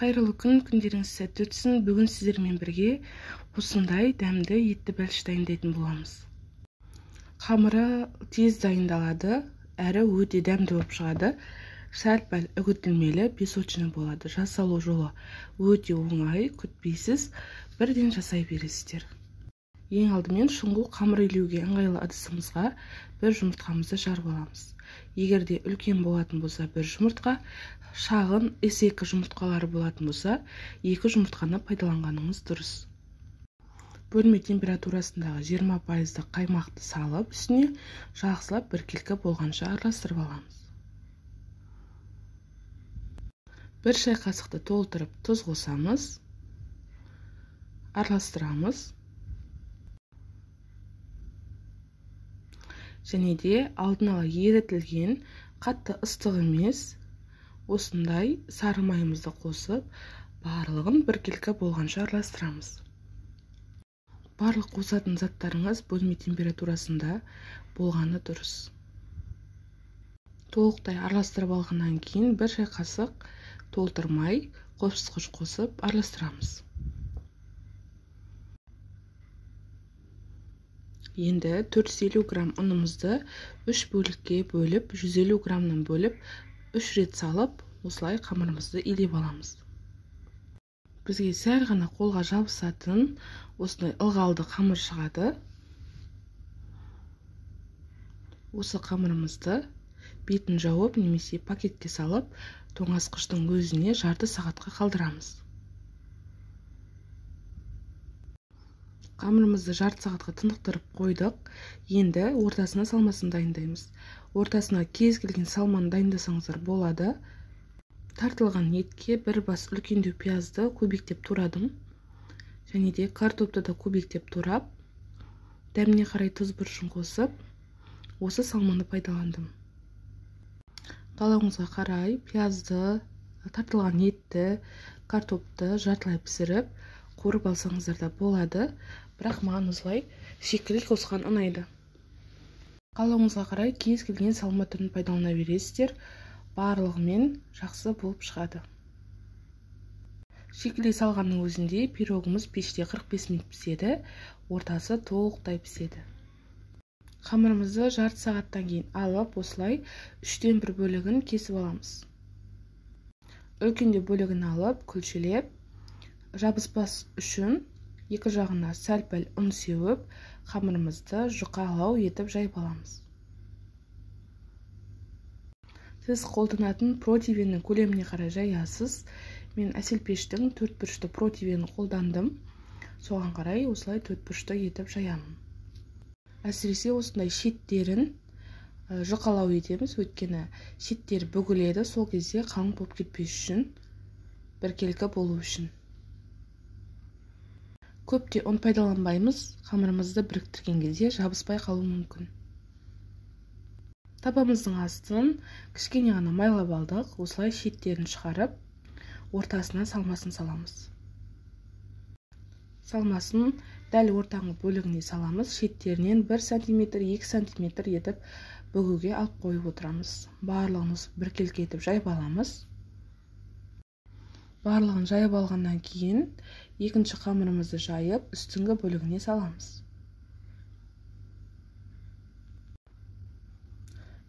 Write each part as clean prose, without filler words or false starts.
Қайырлы күн, күндеріңіз сәтті өтсін. Бүгін сіздермен бірге осындай дәмді етті бәліш дайындайтын боламыз. Қамыры тез дайындалады, әрі өте дәмді болып шығады. Сәл-пәл үгітілмелі, песочный болады. Жасалу жолы өте оңай, күтпейсіз, бірден жасай бересіздер. Ең алдымен шұңғыл қамыр илеуге ыңғайлы ыдысымызға бір жұмыртқамызды жарып аламыз. Егер де үлкен болатын болса бір жұмыртқа, шағын S2 жұмыртқалары болатын болса, 2 жұмыртқаны пайдаланғаныңыз дұрыс. Бөлме температурасындағы 20% қаймақты салып, үстіне жақсылап біркелкі болғанша араластырып аламыз. Бір шай қасықты толтырып тұз қосамыз, араластырамыз. Және де алдын ала ерітілген, қатты ыстық емес, осындай сары майымызды қосып, барлығын біркелкі болғанша араластырамыз. Барлық қосатын заттарыңыз бөлме температурасында болғаны дұрыс. Толықтай араластырып алғаннан кейін бір шай қасық толтырмай, қосқыш қосып араластырамыз. Енді 450 грамм ұнымызды 3 бөлікке бөліп, 150 граммнан бөліп, 3 рет салып, осылай қамырымызды илеп аламыз. Бізге сәл ғана қолға жабысатын осындай ылғалды қамыр шығады. Осы қамырымызды бетін жауып немесе пакетке салып, тоңазытқыштың өзіне жарты сағатқа қалдырамыз. Қамырымызды жарты сағатқа тынықтырып қойдық. Енді ортасына салмасын дайындаймыз. Ортасына кез келген салманы дайындасаңыздар болады. Тартылған етке бір бас үлкендеу пиязды көбіктеп турадым. Және де картопты да көбіктеп турап, дәміне қарай тұз бұрышын қосып, осы салманы пайдаландым. Қалауыңызға қарай пиязды, тартылған етті, картопты жартылай пісіріп, қорып алсаңыздар да болады. Бірақ маған осылай шикілі қосқан ұнайды. Қалауыңызға қарай кез келген салма түрін пайдалана бересіздер. Барлығымен жақсы болып шығады. Шикілі салғанның өзінде пирогымыз пеште 45 минут піседі, ортасы толықтай піседі. Қамырымызды жарты сағаттан кейін алып, осылай 3-тен 1 бөлігін кесіп аламыз. Үлкенде бөлігін алып, күлшелеп, жабыспас үшін екі жағына сәл-пәл ұн сеуіп, қамырымызды жұқалау етіп жайып аламыз. Сіз қолданатын противеннің көлеміне қарай жаясыз. Мен әселпештің 4 бұрышты противенін қолдандым. Соған қарай осылай 4 бұрышты етіп жаямын. Әсіресе осындай шеттерін жұқалау етеміз, өйткені шеттері бүгіледі, сол кезде қалың болып кетпес үшін, біркелкі болу үшін. Көпте ұн пайдаланбаймыз, қамырымызды біріктірген кезде жабыспай қалуы мүмкін. Табамыздың астын кішкене ғана майлап алдық, осылай шеттерін шығарып, ортасына салмасын саламыз. Салмасын дәл ортаңғы бөлігіне саламыз, шеттерінен 1 см, 2 см етіп бүгуге алып қойып отырамыз. Барлығын біркелкі етіп жайып аламыз. Барлығын жайып алғаннан кейін, екінші қамырымызды жайып, үстіңгі бөлігіне саламыз.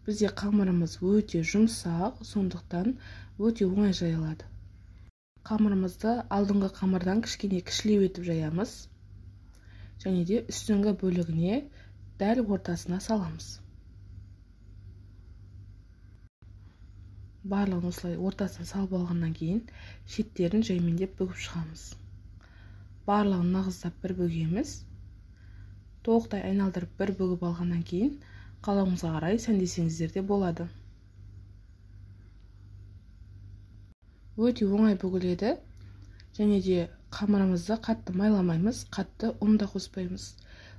Бізде қамырымыз өте жұмсақ, сондықтан өте оңай жайылады. Қамырымызды алдыңғы қамырдан кішкене кішілеу етіп жаямыз. Және де үстіңгі бөлігіне дәл ортасына саламыз. Барлығын осылай ортасына салып алғаннан кейін, шеттерін жаймендеп бүгіп шығамыз. Барлығын нығыздап бір бөгеміз. Толықтай айналдырып бір бүгіп алғаннан кейін, қалауыңызға қарай сәндесеңіздер де болады. Өте оңай бүгіледі. Және де қамырымызды қатты майламаймыз, қатты ұн да қоспаймыз.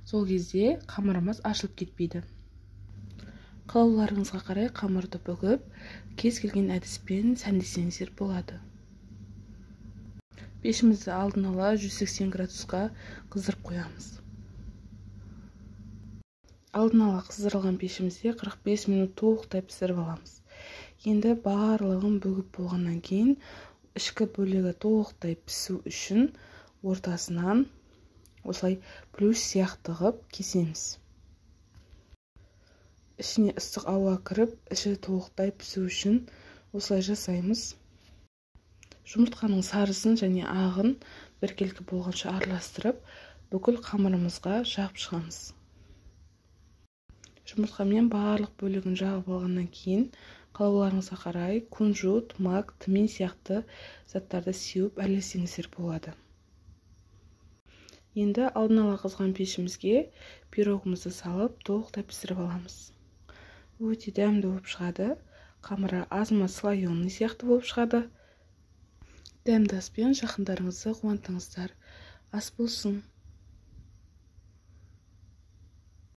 Сол кезде қамырымыз ашылып кетпейді. Қалауларыңызға қарай қамырды бүгіп, кез келген әдіспен сәндесеңіздер болады. Пешімізді алдын ала 180 градусқа қыздырып қоямыз. Алдын ала қыздырылған пешімізде 45 минут толықтай пісіріп аламыз. Енді барлығын бүгіп болғаннан кейін ішкі бөлігі толықтай пісу үшін ортасынан осылай плюс сияқты ғып кесеміз. Ішіне ыстық ауа кіріп, іші толықтай пісу үшін осылай жасаймыз. Жұмыртқаның сарысын және ағын біркелкі болғанша араластырып, бүкіл қамырымызға жағып шығамыз. Жұмыртқамен барлық бөлігін жағып алғаннан кейін, қалауларыңызға қарай кунжут, мак, тмин сияқты заттарды сеуіп әрлесеңіздер болады. Енді алдын ала қызған пешімізге пирогымызды салып, толықтай пісіріп аламыз. Өте дәмді болып шығады. Қамыры азма слоеный сияқты болып шығады. Дәмді аспен жақындарыңызды қуантыңыздар. Ас болсын.